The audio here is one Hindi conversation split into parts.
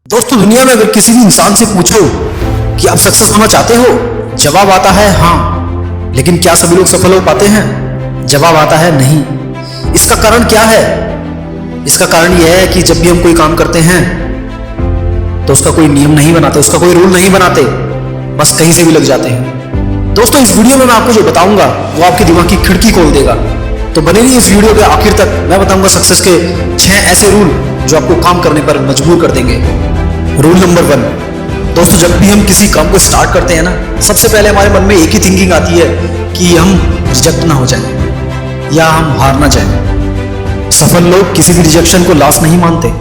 दोस्तों, दुनिया में अगर किसी भी इंसान से पूछो कि आप सक्सेस होना चाहते हो, जवाब आता है हाँ। लेकिन क्या सभी लोग सफल हो पाते हैं? जवाब आता है नहीं। इसका कारण क्या है? इसका कारण यह है कि जब भी हम कोई काम करते हैं तो उसका कोई नियम नहीं बनाते, उसका कोई रूल नहीं बनाते, बस कहीं से भी लग जाते हैं। दोस्तों, इस वीडियो में मैं आपको जो बताऊंगा वो आपके दिमाग की खिड़की खोल देगा। तो बने रहिए इस वीडियो के आखिर तक। मैं बताऊंगा सक्सेस के 6 ऐसे रूल जो आपको काम करने पर मजबूर कर देंगे। Rule number 1। दोस्तों, जब भी हम किसी काम को स्टार्ट करते हैं ना, सबसे पहले हमारे मन में एक ही थिंकिंग आती है कि हम रिजेक्ट ना हो जाए या हम हार ना जाए। सफल लोग किसी भी रिजेक्शन को लॉस नहीं मानते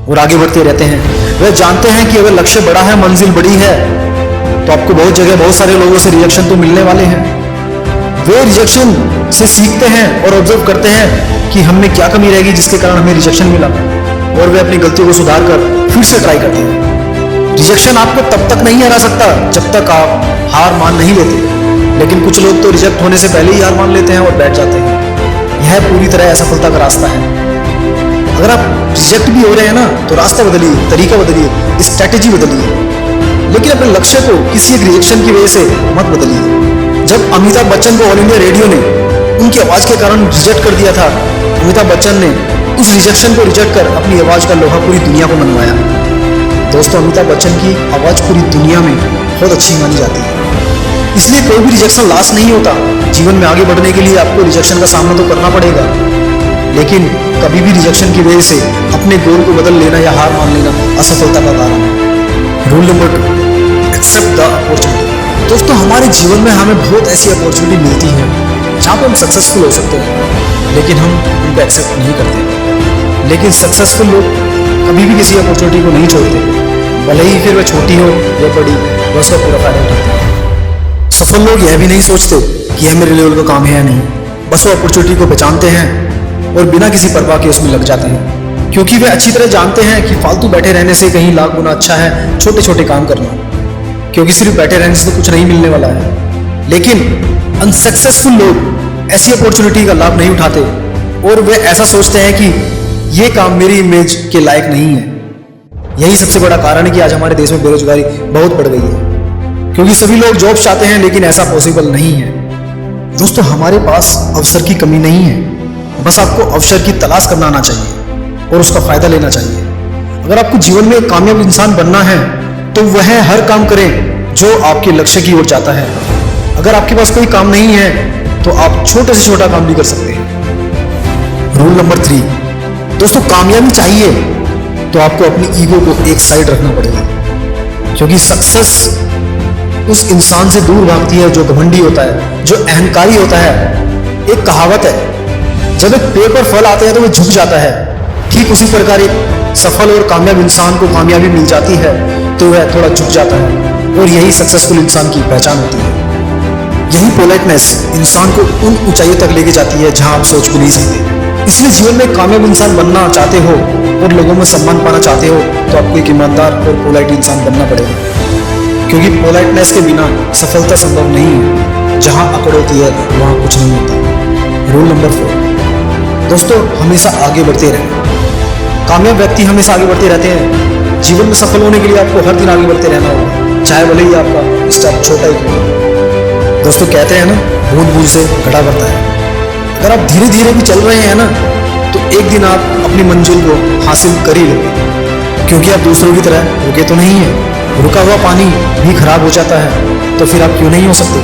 और आगे बढ़ते रहते हैं। वे जानते हैं कि अगर लक्ष्य बड़ा है, मंजिल बड़ी है, तो आपको बहुत जगह बहुत सारे लोगों से रिजेक्शन तो मिलने वाले हैं। वे रिजेक्शन से सीखते हैं और ऑब्जर्व करते हैं कि हम में क्या कमी रहेगी जिसके कारण हमें रिजेक्शन मिला, और वे अपनी गलतियों को सुधार कर फिर से ट्राई करते हैं। रिजेक्शन आपको तब तक नहीं हरा सकता जब तक आप हार मान नहीं लेते, लेकिन कुछ लोग तो रिजेक्ट होने से पहले ही हार मान लेते हैं और बैठ जाते हैं। यह पूरी तरह असफलता का रास्ता है। अगर आप रिजेक्ट भी हो रहे हैं ना, तो रास्ता बदलिए, तरीका बदलिए, स्ट्रैटेजी बदलिए, लेकिन अपने लक्ष्य को किसी एक रिजेक्शन की वजह से मत बदलिए। जब अमिताभ बच्चन को ऑल इंडिया रेडियो ने उनकी आवाज के कारण रिजेक्ट कर दिया था, अमिताभ बच्चन ने उस रिजेक्शन को रिजेक्ट कर अपनी आवाज का लोहा पूरी दुनिया को मनवाया। दोस्तों, अमिताभ बच्चन की आवाज पूरी दुनिया में बहुत अच्छी मानी जाती है। इसलिए कोई भी रिजेक्शन लॉस नहीं होता। जीवन में आगे बढ़ने के लिए आपको रिजेक्शन का सामना तो करना पड़ेगा, लेकिन कभी भी रिजेक्शन की वजह से अपने गोल को बदल लेना या हार मान लेना असफलता का कारण है। Rule number 2। Accept the opportunity. दोस्तों, हमारे जीवन में हमें बहुत ऐसी अपॉर्चुनिटी मिलती है जहाँ पर हम सक्सेसफुल हो सकते हैं, लेकिन हम उनको एक्सेप्ट नहीं करते। लेकिन सक्सेसफुल लोग कभी भी किसी अपॉर्चुनिटी को नहीं छोड़ते, भले ही फिर वह छोटी हो या बड़ी, वह उसका पूरा फायदा उठाते हैं। सफल लोग यह भी नहीं सोचते कि यह मेरे लेवल का काम है या नहीं, बस वो अपॉर्चुनिटी को पहचानते हैं और बिना किसी परवाह के उसमें लग जाते हैं, क्योंकि वे अच्छी तरह जानते हैं कि फालतू बैठे रहने से कहीं लाख गुना अच्छा है छोटे छोटे काम करना, क्योंकि सिर्फ बैठे रहने से तो कुछ नहीं मिलने वाला है। लेकिन अनसक्सेसफुल लोग ऐसी अपॉर्चुनिटी का लाभ नहीं उठाते और वे ऐसा सोचते हैं कि ये काम मेरी इमेज के लायक नहीं है। यही सबसे बड़ा कारण है कि आज हमारे देश में बेरोजगारी बहुत बढ़ गई है, क्योंकि सभी लोग जॉब चाहते हैं लेकिन ऐसा पॉसिबल नहीं है। दोस्तों, हमारे पास अवसर की कमी नहीं है, बस आपको अवसर की तलाश करना आना चाहिए और उसका फायदा लेना चाहिए। अगर आपको जीवन में एक कामयाब इंसान बनना है तो वह हर काम करें जो आपके लक्ष्य की ओर जाता है। अगर आपके पास कोई काम नहीं है तो आप छोटे से छोटा काम भी कर सकते हैं। Rule number 3। दोस्तों, कामयाबी चाहिए तो आपको अपनी ईगो को एक साइड रखना पड़ेगा, क्योंकि सक्सेस उस इंसान से दूर भागती है जो घमंडी होता है, जो अहंकारी होता है। एक कहावत है, जब एक पेड़ पर फल आते हैं तो वह झुक जाता है, ठीक उसी प्रकार एक सफल और कामयाब इंसान को कामयाबी मिल जाती है तो वह थोड़ा झुक जाता है, और यही सक्सेसफुल इंसान की पहचान होती है। यही पोलाइटनेस इंसान को उन ऊंचाइयों तक लेके जाती है जहां आप सोच भी नहीं सकते। इसलिए जीवन में कामयाब इंसान बनना चाहते हो और लोगों में सम्मान पाना चाहते हो तो आपको एक ईमानदार और पोलाइट इंसान बनना पड़ेगा, क्योंकि पोलाइटनेस के बिना सफलता संभव नहीं है। जहां अकड़ होती है वहां कुछ नहीं होता। Rule number 4। दोस्तों, हमेशा आगे बढ़ते रहें। कामयाब व्यक्ति हमेशा आगे बढ़ते रहते हैं। जीवन में सफल होने के लिए आपको हर दिन आगे बढ़ते रहना होगा, चाहे भले ही आपका स्टेप छोटा ही हो। दोस्तों, कहते हैं ना, बूंद बूंद से घड़ा भरता है। अगर आप धीरे धीरे भी चल रहे हैं ना, तो एक दिन आप अपनी मंजिल को हासिल कर ही लोगे, क्योंकि आप दूसरों की तरह रुके तो नहीं है। रुका हुआ पानी भी खराब हो जाता है, तो फिर आप क्यों नहीं हो सकते?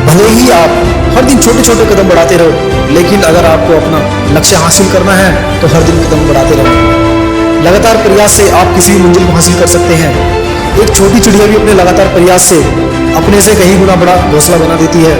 भले ही आप हर दिन छोटे छोटे कदम बढ़ाते रहो, लेकिन अगर आपको अपना लक्ष्य हासिल करना है तो हर दिन कदम बढ़ाते रहो। लगातार प्रयास से आप किसी भी मंजिल को हासिल कर सकते हैं। एक छोटी चिड़िया भी अपने लगातार प्रयास से अपने से कहीं गुना बड़ा घोंसला बना देती है,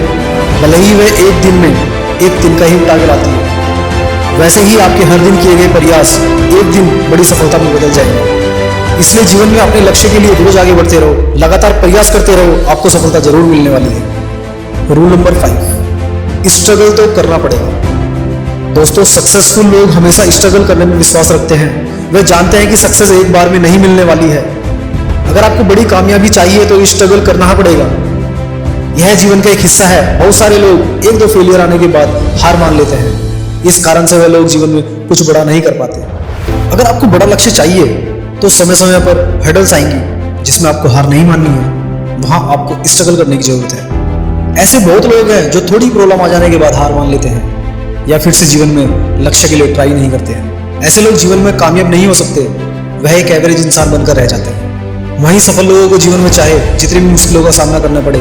भले ही वह एक दिन में एक तिनका ही उठा के लाती है। वैसे ही आपके हर दिन किए गए प्रयास एक दिन बड़ी सफलता में बदल जाएंगे। इसलिए जीवन में अपने लक्ष्य के लिए रोज आगे बढ़ते रहो, लगातार प्रयास करते रहो, आपको सफलता जरूर मिलने वाली है। Rule number 5। स्ट्रगल तो करना पड़ेगा। दोस्तों, सक्सेसफुल लोग हमेशा स्ट्रगल करने में विश्वास रखते हैं। वे जानते हैं कि सक्सेस एक बार में नहीं मिलने वाली है। अगर आपको बड़ी कामयाबी चाहिए तो स्ट्रगल करना पड़ेगा। यह जीवन का एक हिस्सा है। बहुत सारे लोग एक दो फेलियर आने के बाद हार मान लेते हैं। इस कारण से वे लोग जीवन में कुछ बड़ा नहीं कर पाते। अगर आपको बड़ा लक्ष्य चाहिए तो समय समय पर हर्डल्स आएंगी जिसमें आपको हार नहीं माननी है, वहां आपको स्ट्रगल करने की जरूरत है। ऐसे बहुत लोग हैं जो थोड़ी प्रॉब्लम आ जाने के बाद हार मान लेते हैं या फिर से जीवन में लक्ष्य के लिए ट्राई नहीं करते हैं। ऐसे लोग जीवन में कामयाब नहीं हो सकते, वह एक एवरेज इंसान बनकर रह जाते हैं। वहीं सफल लोगों को जीवन में चाहे जितनी भी मुश्किलों का सामना करना पड़े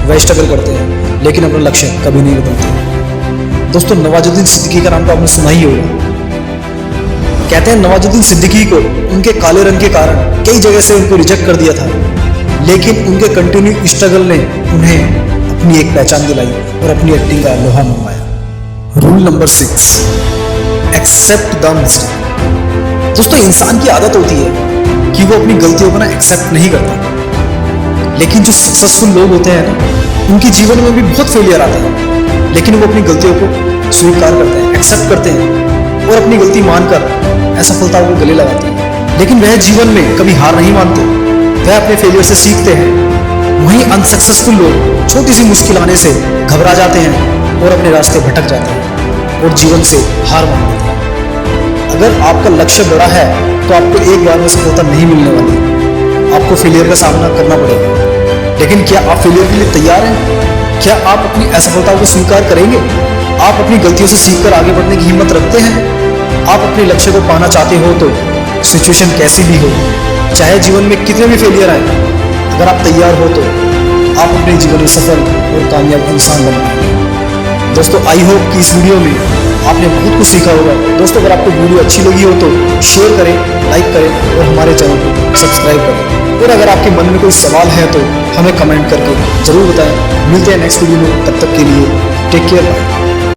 वह स्ट्रगल करते हैं, लेकिन अपना लक्ष्य कभी नहीं बदलते। दोस्तों, नवाजुद्दीन सिद्दीकी का नाम तो आपने सुना ही होगा। कहते हैं नवाजुद्दीन सिद्दीकी को उनके काले रंग के कारण कई जगह से उनको रिजेक्ट कर दिया था, लेकिन उनके कंटिन्यू स्ट्रगल ने उन्हें अपनी एक पहचान दिलाई और अपनी एक्टिंग का लोहा मनवाया। Rule number 6, except the mistake. दोस्तों, इंसान की आदत होती है कि वो अपनी गलतियों को ना एक्सेप्ट नहीं करता, लेकिन जो सक्सेसफुल लोग होते हैं ना, उनके जीवन में भी बहुत फेलियर आते हैं, लेकिन वो अपनी गलतियों को स्वीकार करते हैं, एक्सेप्ट करते हैं और अपनी गलती मानकर असफलता को गले लगाते हैं। लेकिन वह जीवन में कभी हार नहीं मानते, वह अपने फेलियर से सीखते हैं। वहीं अनसक्सेसफुल लोग छोटी सी मुश्किल आने से घबरा जाते हैं और अपने रास्ते भटक जाते हैं और जीवन से हार मान लेते हैं। अगर आपका लक्ष्य बड़ा है तो आपको एक बार में सफलता नहीं मिलने वाली, आपको फेलियर का सामना करना पड़ेगा। लेकिन क्या आप फेलियर के लिए तैयार हैं? क्या आप अपनी असफलता को स्वीकार करेंगे? आप अपनी गलतियों से सीखकर आगे बढ़ने की हिम्मत रखते हैं? आप अपने लक्ष्य को पाना चाहते हो तो सिचुएशन कैसी भी हो, चाहे जीवन में कितने भी फेलियर आए, अगर आप तैयार हो तो आप अपने जीवन में सफल और कामयाब इंसान बन पाएंगे। दोस्तों, आई होप कि इस वीडियो में आपने बहुत कुछ सीखा होगा। दोस्तों, अगर आपको वीडियो अच्छी लगी हो तो शेयर करें, लाइक करें और हमारे चैनल को सब्सक्राइब करें। और अगर आपके मन में कोई सवाल है तो हमें कमेंट करके जरूर बताएं। मिलते हैं नेक्स्ट वीडियो में, तब तक के लिए टेक केयर।